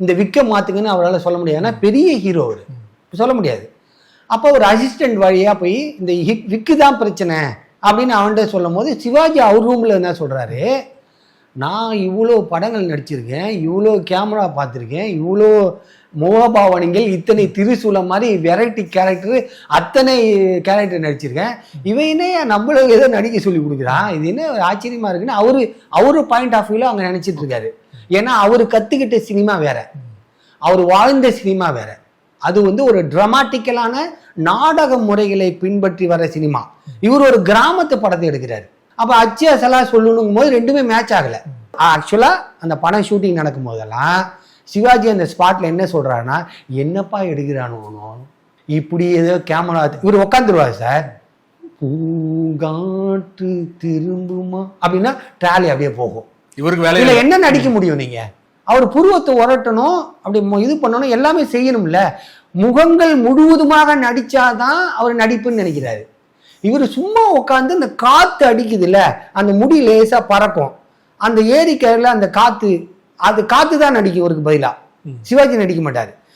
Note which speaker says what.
Speaker 1: இந்த விக்கை மாற்றுங்கன்னு அவரால் சொல்ல முடியாது. ஏன்னா பெரிய ஹீரோ அவர், சொல்ல முடியாது. அப்போ ஒரு அசிஸ்டன்ட் வழியாக போய் இந்த விக்கு தான் பிரச்சனை அப்படின்னு அவன்கிட்ட சொல்லும் போது சிவாஜி அவர் ரூமில் என்ன சொல்கிறாரு, நான் இவ்வளோ படங்கள் நடிச்சிருக்கேன், இவ்வளோ கேமரா பார்த்துருக்கேன், இவ்வளோ முகபாவனைகள், இத்தனை திருசூலம் மாதிரி வெரைட்டி கேரக்டர், அத்தனை கேரக்டர் நடிச்சிருக்கேன், இவன் என்ன நம்மளும் ஏதோ நடிக்க சொல்லி கொடுக்குறான், இது என்ன ஆச்சரியமா இருக்குன்னு அவரு பாயிண்ட் ஆஃப் வியூவில் அவங்க நினச்சிட்டு இருக்காரு. ஏன்னா அவர் கற்றுக்கிட்ட சினிமா வேற, அவர் வாழ்ந்த சினிமா வேற. அது வந்து ஒரு டிராமாட்டிக்கலான நாடக முறைகளை பின்பற்றி வர சினிமா. இவர் ஒரு கிராமத்து படத்தை எடுக்கிறாரு. அப்போ அச்சியாசெல்லாம் சொல்லணும் போது ரெண்டுமே மேட்ச் ஆகலை. ஆக்சுவலாக அந்த படம் ஷூட்டிங் நடக்கும் போதெல்லாம் சிவாஜி அந்த ஸ்பாட்ல என்ன சொல்றாருன்னா, என்னப்பா எடுக்கிறானோ இப்படி ஏதோ கேமரா, இவர் உட்காந்துருவாரு சார், பூங்காற்று திரும்புமா அப்படின்னா ட்ராலி அப்படியே போகும். இவருக்கு வேலையில என்ன நடிக்க முடியும்? நீங்க அவர் புருவத்தை உரட்டணும், அப்படி இது பண்ணணும், எல்லாமே செய்யணும்ல. முகங்கள் முழுவதுமாக நடிச்சாதான் அவர் நடிப்புன்னு நினைக்கிறாரு. இவர் சும்மா உட்காந்து இந்த காத்து அடிக்குதுல்ல, அந்த முடி லேசா பறக்கும், அந்த ஏரிக்கரையில் அந்த காத்து, அது காத்து தான் நடிக்கும் இவருக்கு பதிலா. சிவாஜி நடிக்க மாட்டாரு.